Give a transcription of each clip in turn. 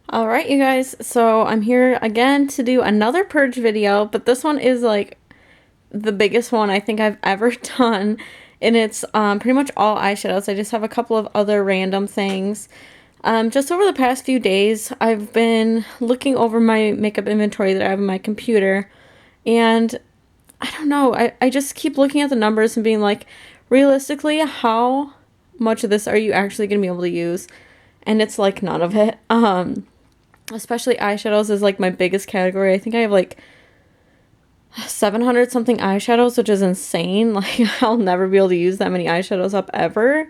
All right, you guys. So I'm here again to do another purge video, but this one is like the biggest one I think I've ever done, and it's pretty much all eyeshadows. I just have a couple of other random things. Just over the past few days, I've been looking over my makeup inventory that I have on my computer, and I don't know. I just keep looking at the numbers and being like, realistically, how much of this are you actually going to be able to use? And it's like none of it. Especially eyeshadows is like my biggest category. I think I have like 700 something eyeshadows, which is insane. Like I'll never be able to use that many eyeshadows up ever.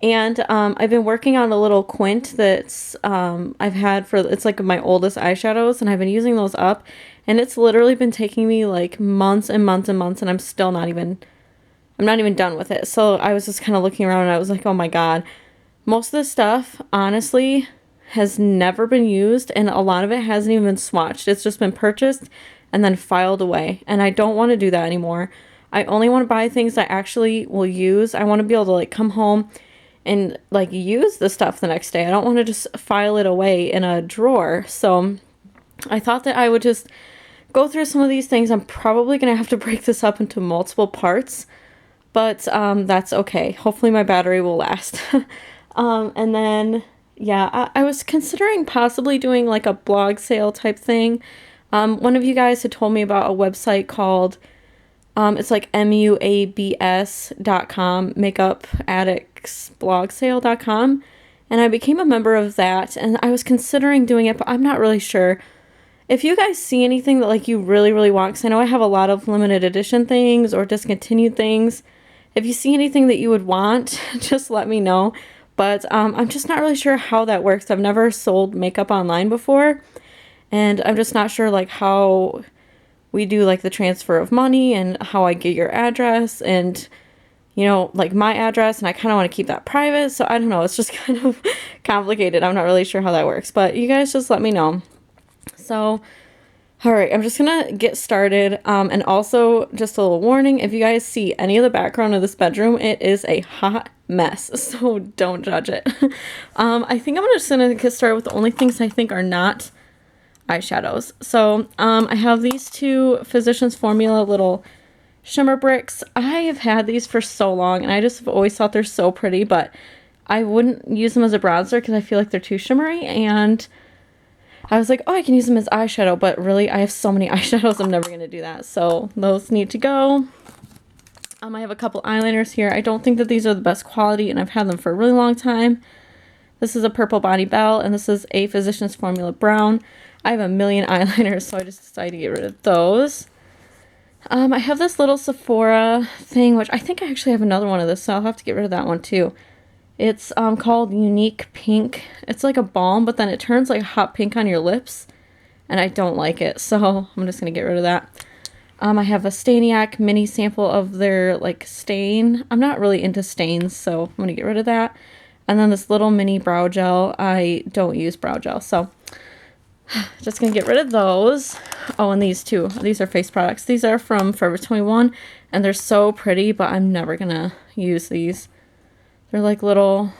And I've been working on a little quint that's I've had for, it's like my oldest eyeshadows, and I've been using those up, and it's literally been taking me like months and months and months, and I'm not even done with it. So I was just kind of looking around and I was like, oh my god, most of this stuff honestly has never been used, and a lot of it hasn't even been swatched. It's just been purchased and then filed away, and I don't want to do that anymore. I only want to buy things I actually will use. I want to be able to like come home and like use the stuff the next day. I don't want to just file it away in a drawer. So I thought that I would just go through some of these things. I'm probably going to have to break this up into multiple parts, but that's okay. Hopefully my battery will last. And then yeah, I was considering possibly doing like a blog sale type thing. One of you guys had told me about a website called, it's like muabs.com, makeup addicts blog sale.com. And I became a member of that, and I was considering doing it, but I'm not really sure. If you guys see anything that like you really, really want, because I know I have a lot of limited edition things or discontinued things. If you see anything that you would want, just let me know. But I'm just not really sure how that works. I've never sold makeup online before, and I'm just not sure like how we do like the transfer of money and how I get your address and like my address, and I kind of want to keep that private. So I don't know. It's just kind of complicated. I'm not really sure how that works, but you guys just let me know. So all right, I'm just gonna get started. And also, just a little warning, if you guys see any of the background of this bedroom, it is a hot mess, so don't judge it. I think I'm just gonna get started with the only things I think are not eyeshadows. So I have these two Physicians Formula little shimmer bricks. I have had these for so long, and I just have always thought they're so pretty, but I wouldn't use them as a bronzer because I feel like they're too shimmery, and I was like, oh, I can use them as eyeshadow, but really, I have so many eyeshadows, I'm never going to do that. So those need to go. I have a couple eyeliners here. I don't think that these are the best quality, and I've had them for a really long time. This is a Purple Body Bell, and this is a Physicians Formula Brown. I have a million eyeliners, so I just decided to get rid of those. I have this little Sephora thing, which I think I actually have another one of this, so I'll have to get rid of that one too. It's called Unique Pink. It's like a balm, but then it turns like hot pink on your lips, and I don't like it, so I'm just gonna get rid of that. I have a Staniac mini sample of their like stain. I'm not really into stains, so I'm gonna get rid of that. And then this little mini brow gel. I don't use brow gel, so just gonna get rid of those. Oh, and these too. These are face products. These are from Forever 21, and they're so pretty, but I'm never gonna use these. They're like little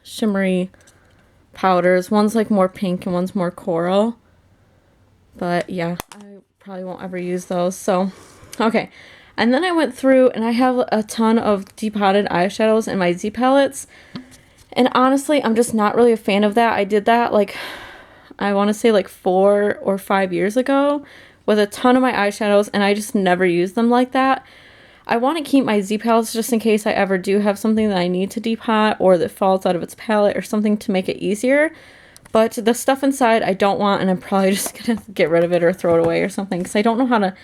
shimmery powders. One's like more pink and one's more coral. But yeah, I probably won't ever use those. So, okay. And then I went through and I have a ton of depotted eyeshadows in my Z palettes. And honestly, I'm just not really a fan of that. I did that like, I want to say like 4 or 5 years ago with a ton of my eyeshadows, and I just never used them like that. I want to keep my Z palettes just in case I ever do have something that I need to depot or that falls out of its palette or something to make it easier. But the stuff inside I don't want, and I'm probably just going to get rid of it or throw it away or something, because I don't know how to,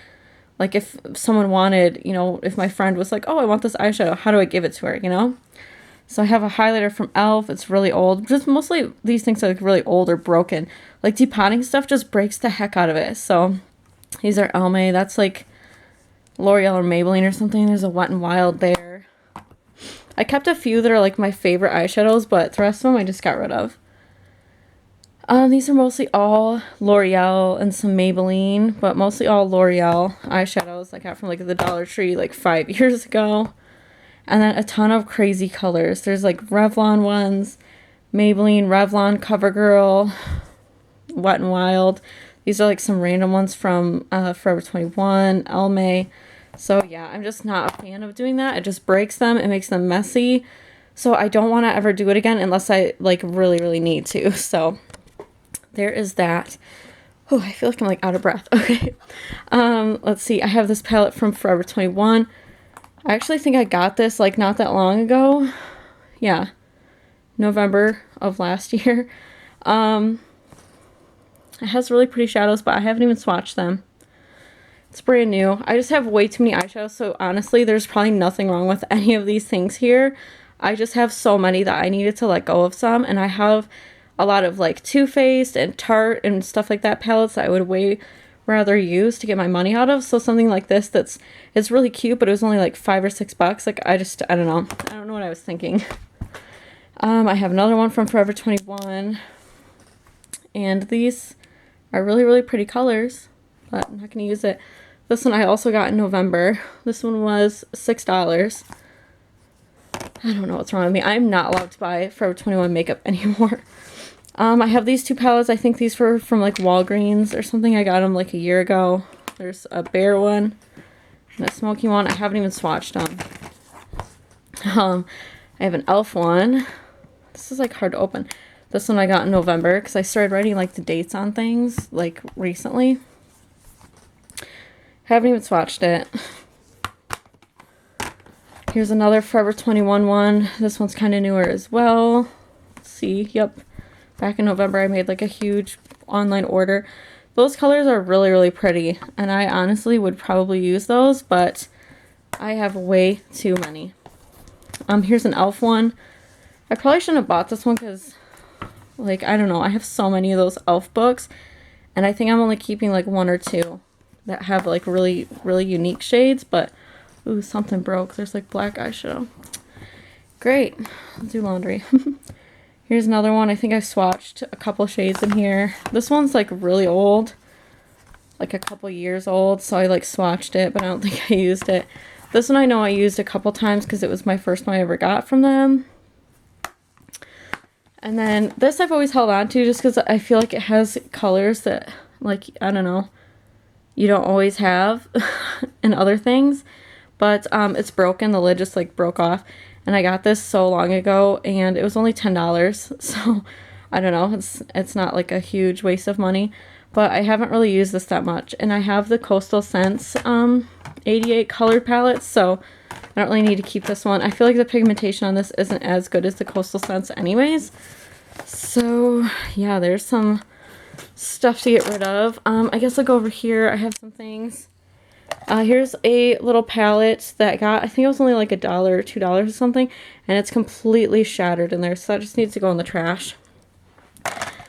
like if someone wanted, if my friend was like, oh, I want this eyeshadow, how do I give it to her, So I have a highlighter from e.l.f. It's really old. Just mostly these things are like really old or broken. Like depotting stuff just breaks the heck out of it. So these are Almay. That's like L'Oreal or Maybelline or something. There's a Wet n Wild there. I kept a few that are like my favorite eyeshadows, but the rest of them I just got rid of. These are mostly all L'Oreal and some Maybelline, but mostly all L'Oreal eyeshadows I got from like the Dollar Tree like 5 years ago. And then a ton of crazy colors. There's like Revlon ones. Maybelline, Revlon, CoverGirl, Wet n Wild. These are like some random ones from Forever 21, Elme. So yeah, I'm just not a fan of doing that. It just breaks them. It makes them messy. So I don't want to ever do it again unless I like really, really need to. So there is that. Oh, I feel like I'm like out of breath. Okay. Let's see. I have this palette from Forever 21. I actually think I got this like not that long ago. Yeah. November of last year. It has really pretty shadows, but I haven't even swatched them. It's brand new. I just have way too many eyeshadows, so honestly, there's probably nothing wrong with any of these things here. I just have so many that I needed to let go of some, and I have a lot of like Too Faced and Tarte and stuff like that palettes that I would way rather use to get my money out of. So something like this it's really cute, but it was only like $5 or $6. Like I don't know. I don't know what I was thinking. I have another one from Forever 21, and these are really, really pretty colors, but I'm not going to use it. This one I also got in November. This one was $6. I don't know what's wrong with me. I'm not allowed to buy Forever 21 makeup anymore. I have these two palettes. I think these were from like Walgreens or something. I got them like a year ago. There's a bear one and a smoky one. I haven't even swatched them. I have an e.l.f. one. This is like hard to open. This one I got in November because I started writing like the dates on things like recently. Haven't even swatched it. Here's another Forever 21 one. This one's kind of newer as well. Let's see. Yep. Back in November, I made like a huge online order. Those colors are really, really pretty. And I honestly would probably use those, but I have way too many. Here's an e.l.f. one. I probably shouldn't have bought this one because, like, I don't know. I have so many of those e.l.f. books. And I think I'm only keeping like one or two that have like really, really unique shades. But, ooh, something broke. There's like black eyeshadow. Great. Let's do laundry. Here's another one. I think I swatched a couple shades in here. This one's like really old. Like a couple years old. So I like swatched it, but I don't think I used it. This one I know I used a couple times because it was my first one I ever got from them. And then this I've always held on to just because I feel like it has colors that, like, I don't know, you don't always have in other things. But it's broken. The lid just, like, broke off. And I got this so long ago, and it was only $10. So, I don't know. It's not, like, a huge waste of money. But I haven't really used this that much. And I have the Coastal Scents 88 colored palettes, so I don't really need to keep this one. I feel like the pigmentation on this isn't as good as the Coastal Scents anyways. So, yeah, there's some stuff to get rid of. I guess I'll go over here. I have some things. Here's a little palette that I got. I think it was only like $1 or $2 or something. And it's completely shattered in there, so that just needs to go in the trash.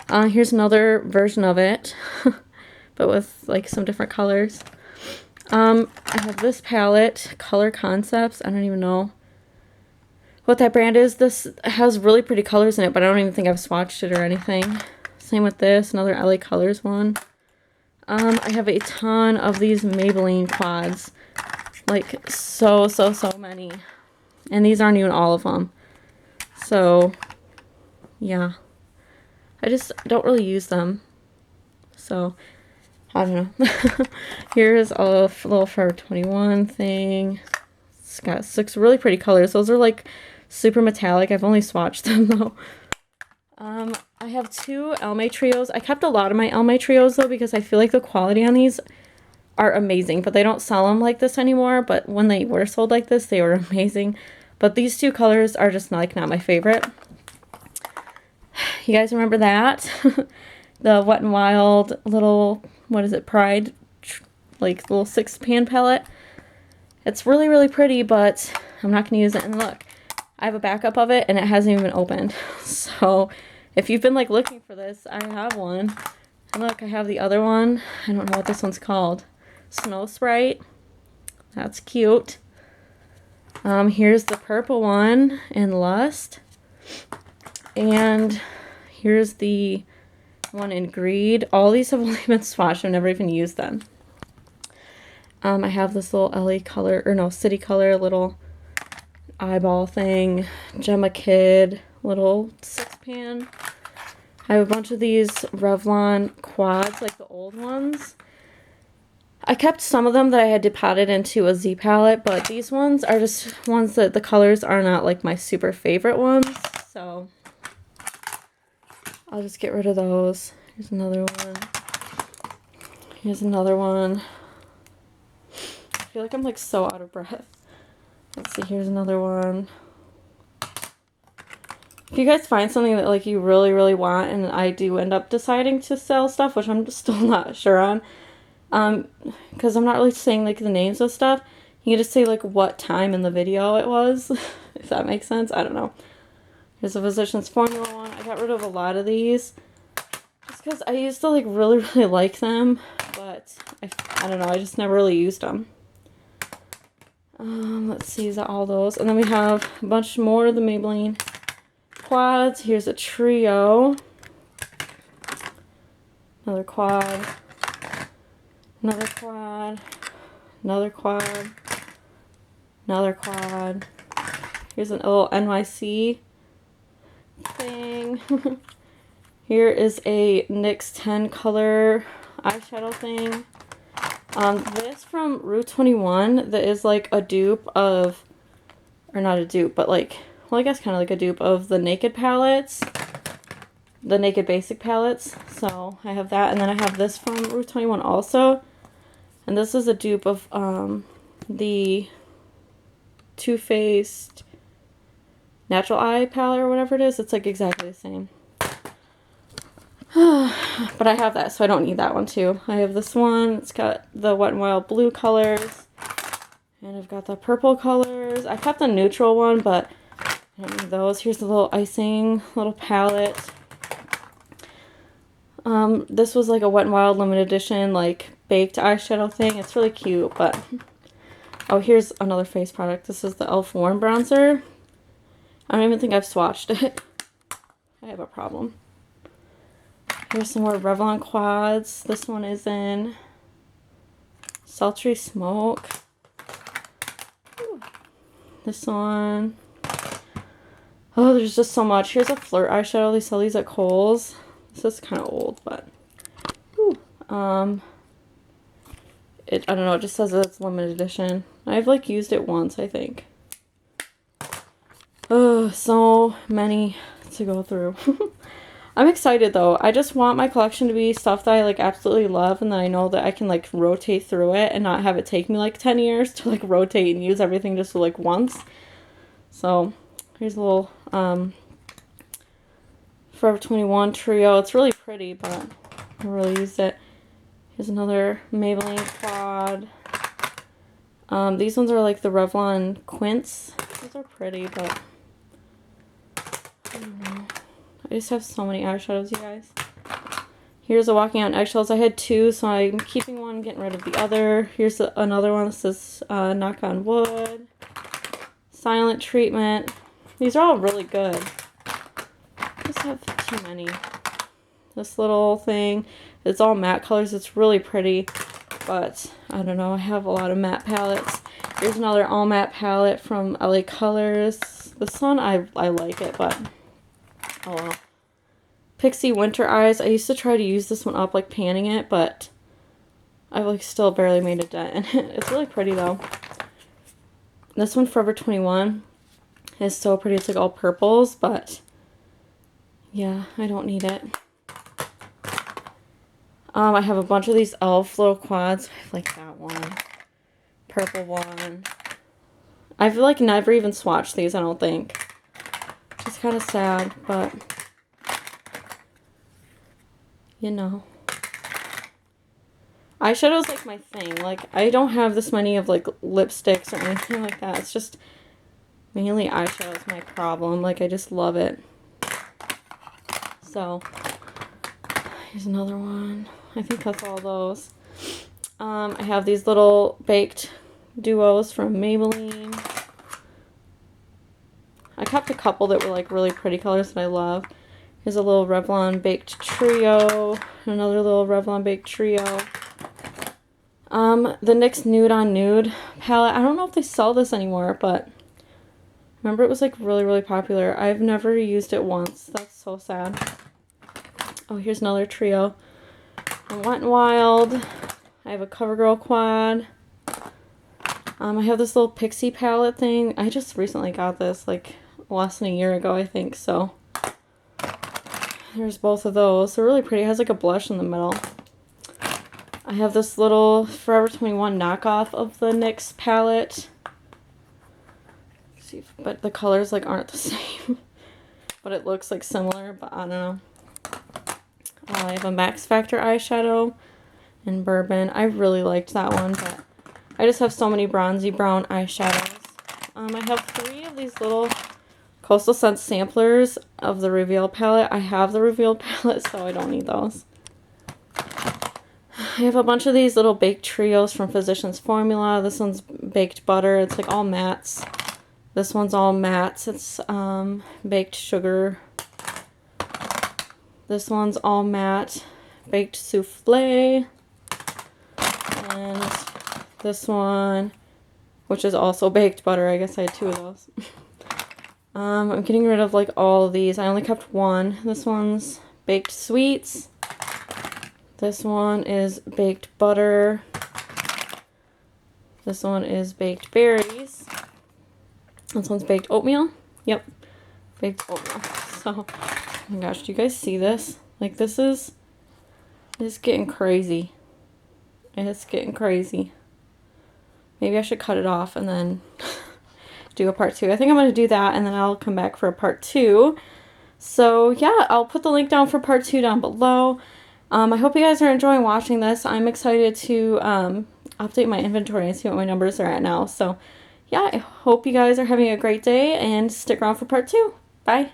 Here's another version of it, but with like some different colors. I have this palette, Color Concepts. I don't even know what that brand is. This has really pretty colors in it, but I don't even think I've swatched it or anything. Same with this, another LA Colors one. I have a ton of these Maybelline quads. Like, so many. And these aren't even all of them. So, yeah. I just don't really use them. So, I don't know. Here's a little Forever 21 thing. It's got 6 really pretty colors. Those are like super metallic. I've only swatched them though. I have 2 Elme trios. I kept a lot of my Elme trios though because I feel like the quality on these are amazing. But they don't sell them like this anymore. But when they were sold like this, they were amazing. But these 2 colors are just like not my favorite. You guys remember that? The Wet n Wild little, what is it, Pride, like little 6-pan palette. It's really, really pretty, but I'm not going to use it. And look, I have a backup of it, and it hasn't even been opened. So if you've been like looking for this, I have one. And look, I have the other one. I don't know what this one's called. Snow Sprite. That's cute. Here's the purple one in Lust. And here's the one in Greed. All these have only been swatched. I've never even used them. I have this little LA color, or no, City Color little eyeball thing. Gemma Kid. little 6-pan. I have a bunch of these Revlon quads, like the old ones. I kept some of them that I had depotted into a Z palette, but these ones are just ones that the colors are not like my super favorite ones, so I'll just get rid of those. Here's another one. Here's another one. I feel like I'm like so out of breath. Let's see, here's another one. If you guys find something that like you really, really want, and I do end up deciding to sell stuff, which I'm just still not sure on, because I'm not really saying like the names of stuff. You can just say like what time in the video it was, if that makes sense. I don't know. Here's a Physicians Formula one. I got rid of a lot of these just because I used to like really, really like them, but I don't know. I just never really used them. Let's see, is that all those? And then we have a bunch more of the Maybelline quads. Here's a trio. Another quad. Another quad, another quad, another quad. Here's a little NYC thing. Here is a NYX 10 color eyeshadow thing. This from Rue 21 that is like a dupe of, or not a dupe, but like, well, I guess kind of like a dupe of the Naked palettes. The Naked Basic palettes. So I have that, and then I have this from Rue 21 also. And this is a dupe of the Too Faced Natural Eye palette or whatever it is. It's like exactly the same. But I have that, so I don't need that one too. I have this one. It's got the Wet n Wild blue colors. And I've got the purple colors. I kept the neutral one, but I don't need those. Here's the little icing little palette. This was like a Wet n Wild limited edition, like, baked eyeshadow thing. It's really cute, but... Oh, here's another face product. This is the e.l.f. Warm Bronzer. I don't even think I've swatched it. I have a problem. Here's some more Revlon quads. This one is in Sultry Smoke. Ooh. This one. Oh, there's just so much. Here's a Flirt eyeshadow. They sell these at Kohl's. This is kind of old, but I don't know, it just says that it's limited edition. I've like used it once, I think. Oh, so many to go through. I'm excited though. I just want my collection to be stuff that I like absolutely love, and that I know that I can like rotate through it and not have it take me like 10 years to like rotate and use everything just like once. So here's a little Forever 21 trio. It's really pretty, but I don't really use it. Here's another Maybelline quad. These ones are like the Revlon Quints. These are pretty, but I don't know. I just have so many eyeshadows, you guys. Here's a Walking on Eggshells. I had two, so I'm keeping one, getting rid of the other. Here's another one. This is Knock on Wood. Silent Treatment. These are all really good. I just have too many. This little thing, it's all matte colors. It's really pretty, but I don't know. I have a lot of matte palettes. Here's another all matte palette from LA Colors. This one, I like it, but oh well. Pixie Winter Eyes. I used to try to use this one up, like panning it, but I've like still barely made a dent in it. It's really pretty though. This one, Forever 21, is so pretty. It's like all purples, but yeah, I don't need it. I have a bunch of these e.l.f. little quads. I like that one. Purple one. I've like never even swatched these, I don't think. It's kind of sad, but you know. Eyeshadow's like my thing. Like, I don't have this many of like lipsticks or anything like that. It's just mainly eyeshadow is my problem. Like, I just love it. So, here's another one. I think that's all those. I have these little baked duos from Maybelline. I kept a couple that were like really pretty colors that I love. Here's a little Revlon baked trio. Another little Revlon baked trio. The NYX Nude on Nude palette. I don't know if they sell this anymore, but Remember it was like really, really popular. I've never used it once. That's so sad. Oh, here's another trio. Wet n Wild. I have a CoverGirl quad. I have this little Pixie palette thing. I just recently got this like less than a year ago, I think, so. There's both of those. They're really pretty. It has like a blush in the middle. I have this little Forever 21 knockoff of the NYX palette. See, but the colors like aren't the same. But it looks like similar, but I don't know. I have a Max Factor eyeshadow in Bourbon. I really liked that one, but I just have so many bronzy brown eyeshadows. I have 3 of these little Coastal Scents samplers of the Reveal palette. I have the Reveal palette, so I don't need those. I have a bunch of these little baked trios from Physicians Formula. This one's baked butter. It's like all mattes. This one's all mattes. It's baked sugar. This one's all matte. Baked souffle. And this one, which is also baked butter. I guess I had 2 of those. I'm getting rid of like all of these. I only kept one. This one's baked sweets. This one is baked butter. This one is baked berries. This one's baked oatmeal. Yep, baked oatmeal. So, oh my gosh, do you guys see this? Like this is getting crazy. It's getting crazy. Maybe I should cut it off and then do a part 2. I think I'm going to do that and then I'll come back for a part 2. So yeah, I'll put the link down for part 2 down below. I hope you guys are enjoying watching this. I'm excited to update my inventory and see what my numbers are at now. So yeah, I hope you guys are having a great day and stick around for part 2. Bye.